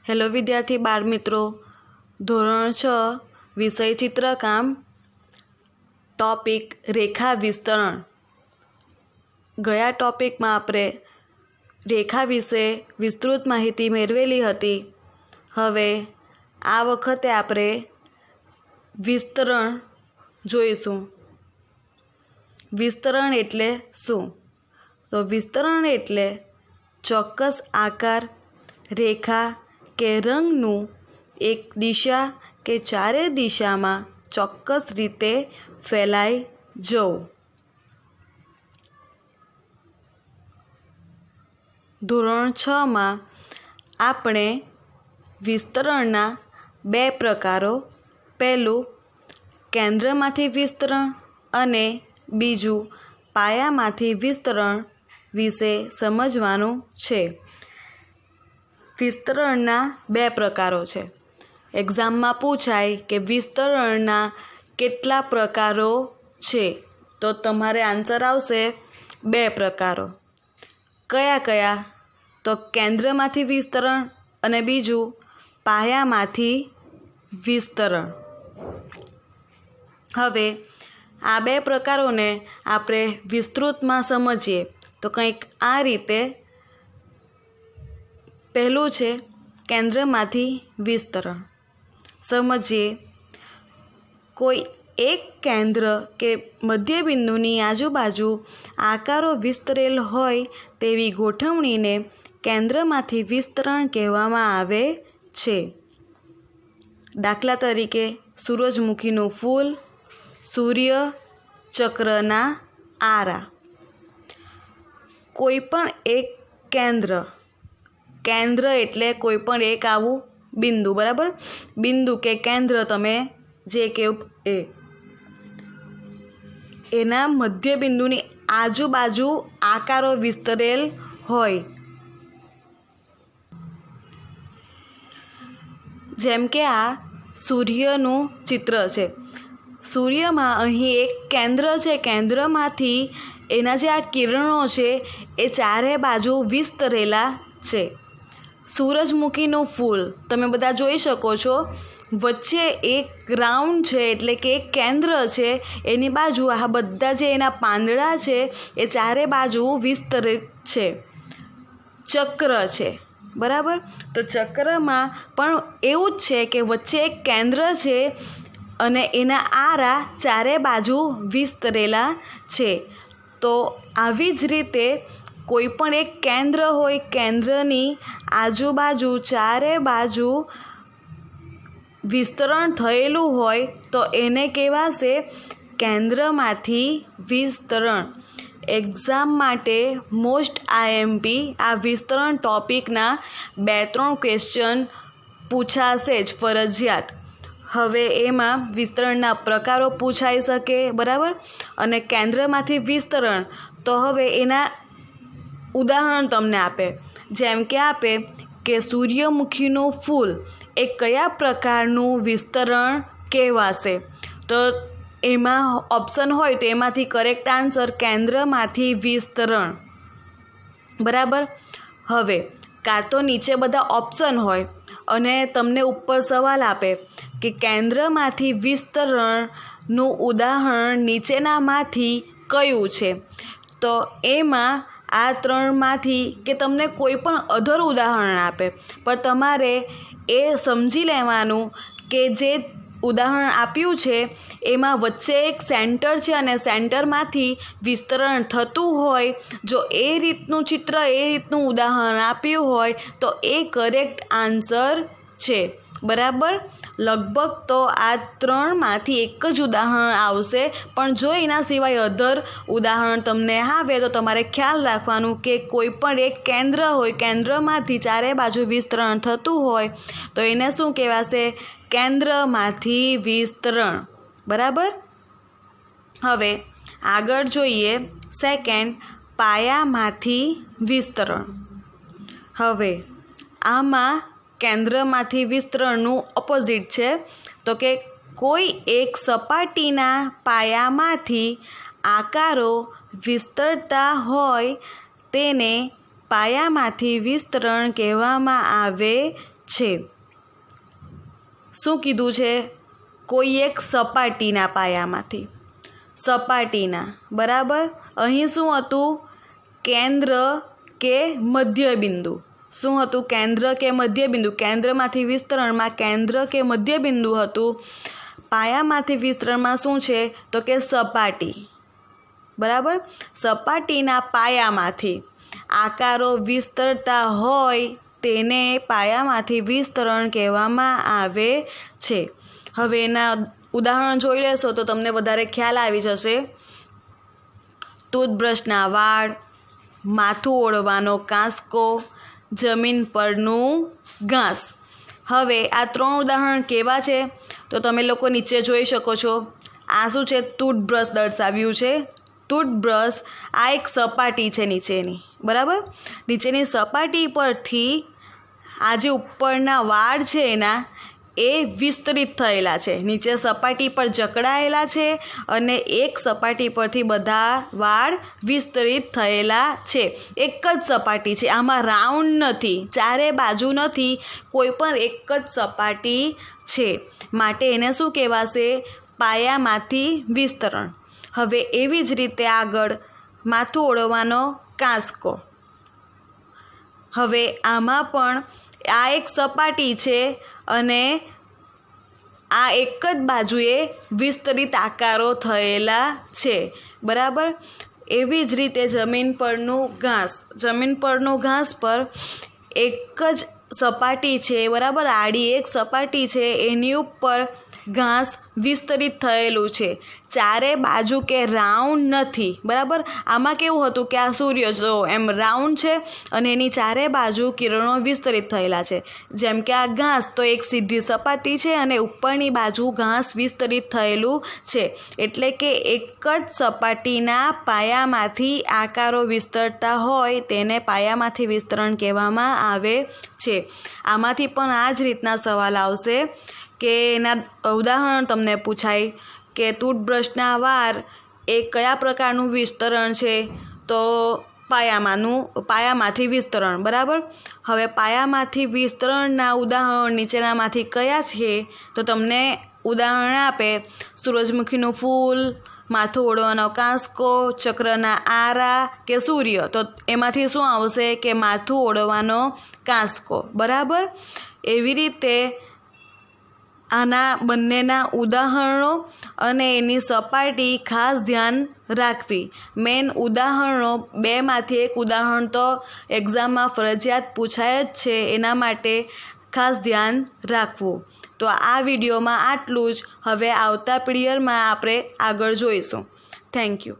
Hello વિદ્યાર્થી બાળ મિત્રો, ધોરણ 6 વિષય ચિત્રકામ, ટોપિક રેખા વિસ્તરણ. ગયા ટોપિકમાં આપણે રેખા વિશે વિસ્તૃત માહિતી મેળવેલી હતી. હવે આ વખતે આપણે વિસ્તરણ જોઈશું. વિસ્તરણ એટલે શું? તો વિસ્તરણ એટલે ચોક્કસ આકાર, રેખા કે રંગનું એક દિશા કે ચારે દિશામાં ચોક્કસ રીતે ફેલાઈ જવું. ધોરણ 6માં આપણે વિસ્તરણના બે પ્રકારો, પહેલું કેન્દ્રમાંથી વિસ્તરણ અને બીજું પાયામાંથી વિસ્તરણ વિશે સમજવાનું છે. વિસ્તરણના બે પ્રકારો છે. એક્ઝામમાં પૂછાય કે વિસ્તરણના કેટલા પ્રકારો છે, તો તમારે આન્સર આવશે બે પ્રકારો. કયા કયા? તો કેન્દ્રમાંથી વિસ્તરણ અને બીજું પાયામાંથી વિસ્તરણ. હવે આ બે પ્રકારોને આપણે વિસ્તૃતમાં સમજીએ તો કંઈક આ રીતે. પહેલું છે કેન્દ્રમાંથી વિસ્તરણ. સમજીએ. કોઈ એક કેન્દ્ર કે મધ્યબિંદુની આજુબાજુ આકારો વિસ્તરેલ હોય તેવી ગોઠવણીને કેન્દ્રમાંથી વિસ્તરણ કહેવામાં આવે છે. દાખલા તરીકે સૂરજમુખીનું ફૂલ, સૂર્ય, ચક્રના આરા. કોઈ પણ એક કેન્દ્ર એટલે કોઈ પણ એક આવું બિંદુ, બરાબર? બિંદુ કે કેન્દ્ર તમે જે કે એના મધ્યબિંદુની આજુબાજુ આકારો વિસ્તરેલ હોય. જેમ કે આ સૂર્યનું ચિત્ર છે. સૂર્યમાં અહીં એક કેન્દ્ર છે. કેન્દ્રમાંથી એના જે આ કિરણો છે એ ચારે બાજુ વિસ્તરેલા છે. સૂરજમુખીનું ફૂલ તમે બધા જોઈ શકો છો. વચ્ચે એક રાઉન્ડ છે, એટલે કે એક કેન્દ્ર છે. એની બાજુ આ બધા જે એના પાંદડા છે એ ચારે બાજુ વિસ્તરિત છે. ચક્ર છે, બરાબર? તો ચક્રમાં પણ એવું જ છે કે વચ્ચે એક કેન્દ્ર છે અને એના આરા ચારે બાજુ વિસ્તરેલા છે. તો આવી જ રીતે કોઈ પણ એક કેન્દ્ર હોય, કેન્દ્રની આજુબાજુ ચારે બાજુ વિસ્તરણ થયેલું હોય તો એને કહેવાશે કેન્દ્રમાંથી વિસ્તરણ. એક્ઝામ માટે મોસ્ટ આઈએમપી આ વિસ્તરણ ટોપિકના 2-3 ક્વેશ્ચન પૂછાશે જ ફરજિયાત. હવે એમાં વિસ્તરણના પ્રકારો પૂછાઈ શકે, બરાબર? અને કેન્દ્રમાંથી વિસ્તરણ, તો હવે એના ઉદાહરણ તમને આપે. જેમ કે આપે કે સૂર્યમુખીનું ફૂલ એ કયા પ્રકારનું વિસ્તરણ કહેવાશે? તો એમાં ઓપ્શન હોય તો એમાંથી કરેક્ટ આન્સર કેન્દ્રમાંથી વિસ્તરણ, બરાબર? હવે કાં તો નીચે બધા ઓપ્શન હોય અને તમને ઉપર સવાલ આપે કે કેન્દ્રમાંથી વિસ્તરણનું ઉદાહરણ નીચેનામાંથી કયું છે? તો એમાં આ 3માંથી કે તમને કોઈ પણ અધર ઉદાહરણ આપે, પણ તમારે એ સમજી લેવાનું કે જે ઉદાહરણ આપ્યું છે એમાં વચ્ચે એક સેન્ટર છે અને સેન્ટરમાંથી વિસ્તરણ થતું હોય. જો એ રીતનું ચિત્ર, એ રીતનું ઉદાહરણ આપ્યું હોય તો એ કરેક્ટ આન્સર છે, બરાબર? લગભગ તો આ 3માંથી એક જ ઉદાહરણ આવશે, પણ જો એના સિવાય અધર ઉદાહરણ તમને આવે તો તમારે ખ્યાલ રાખવાનું કે કોઈ પણ એક કેન્દ્ર હોય, કેન્દ્રમાંથી ચારે બાજુ વિસ્તરણ થતું હોય તો એને શું કહેવાશે? કેન્દ્રમાંથી વિસ્તરણ, બરાબર? હવે આગળ જોઈએ. સેકન્ડ, પાયામાંથી વિસ્તરણ. હવે આમાં કેન્દ્રમાંથી વિસ્તરણનું ઓપોઝિટ છે. તો કે કોઈ એક સપાટીના પાયામાંથી આકારો વિસ્તરતા હોય તેને પાયામાંથી વિસ્તરણ કહેવામાં આવે છે। શું કીધું છે? કોઈ એક સપાટીના પાયામાંથી, સપાટીના, બરાબર। અહીં શું હતું? કેન્દ્ર કે મધ્યબિંદુ। શું હતું? કેન્દ્ર કે મધ્યબિંદુ। કેન્દ્રમાંથી વિસ્તરણમાં કેન્દ્ર કે મધ્યબિંદુ હતું। પાયામાંથી વિસ્તરણમાં શું છે? તો કે સપાટી, બરાબર। સપાટીના પાયામાંથી આકારો વિસ્તરતા હોય તેને પાયામાંથી વિસ્તરણ કહેવામાં આવે છે। હવે એના ઉદાહરણ જોઈ લેશો તો તમને વધારે ખ્યાલ આવી જશે। ટૂથબ્રશના વાળ, માથું ઓળવાનો કાંસકો, જમીન પરનું ઘાસ। હવે આ 3 ઉદાહરણ કેવા છે? તો તમે લોકો નીચે જોઈ શકો છો। આ શું છે? ટૂથબ્રશ દર્શાવ્યું છે। ટૂથબ્રશ આ એક સપાટી છે નીચેની, બરાબર। નીચેની સપાટી પરથી આ જે ઉપરના વાળ છે એના એ વિસ્તરિત થયેલા છે, નીચે સપાટી પર જકડાયેલા છે અને એક સપાટી પરથી બધા વાળ વિસ્તરિત થયેલા છે। એક જ સપાટી છે, આમાં રાઉન્ડ નથી, ચારે બાજુ નથી, કોઈ પણ એક જ સપાટી છે, માટે એને શું કહેવાશે? પાયામાંથી વિસ્તરણ। હવે એવી જ રીતે આગળ માથું ઓળવાનો કાંસકો। હવે આમાં પણ આ એક સપાટી છે અને આ એક જ બાજુએ વિસ્તરિત આકારો થયેલા છે, બરાબર। એવી જ રીતે જમીન પરનું ઘાસ। જમીન પરનું ઘાસ પર એક જ સપાટી છે, બરાબર। આડી એક સપાટી છે, એની ઉપર ઘાસ વિસ્તરિત થયેલું છે, ચારે બાજુ કે રાઉન્ડ નથી, બરાબર। આમાં કેવું હતું કે આ સૂર્ય જો એમ રાઉન્ડ છે અને એની ચારે બાજુ કિરણો વિસ્તરિત થયેલા છે। જેમ કે આ ઘાસ તો એક સીધી સપાટી છે અને ઉપરની બાજુ ઘાસ વિસ્તરિત થયેલું છે, એટલે કે એક જ સપાટીના પાયામાંથી આકારો વિસ્તરતા હોય તેને પાયામાંથી વિસ્તરણ કહેવામાં આવે છે। આમાંથી પણ આ જ રીતના સવાલ આવશે કે એના ઉદાહરણ તમને પૂછાય કે ટૂથબ્રશના વાળ એ કયા પ્રકારનું વિસ્તરણ છે? તો પાયામાંથી વિસ્તરણ, બરાબર। હવે પાયામાંથી વિસ્તરણના ઉદાહરણ નીચેનામાંથી કયા છે? તો તમને ઉદાહરણ આપે સૂરજમુખીનું ફૂલ, માથું ઓળવાનો કાંસકો, ચક્રના આરા કે સૂર્ય। તો એમાંથી શું આવશે કે માથું ઓળવાનો કાંસકો, બરાબર। એવી રીતે આના બંનેના ઉદાહરણો અને એની સપાટી ખાસ ધ્યાન રાખવી। મેન ઉદાહરણો 2માંથી એક ઉદાહરણ તો એક્ઝામમાં ફરજિયાત પૂછાય જ છે, એના માટે ખાસ ધ્યાન રાખવું। તો આ વિડીયોમાં આટલું જ। હવે આવતા પીરિયડમાં આપણે આગળ જોઈશું। Thank you.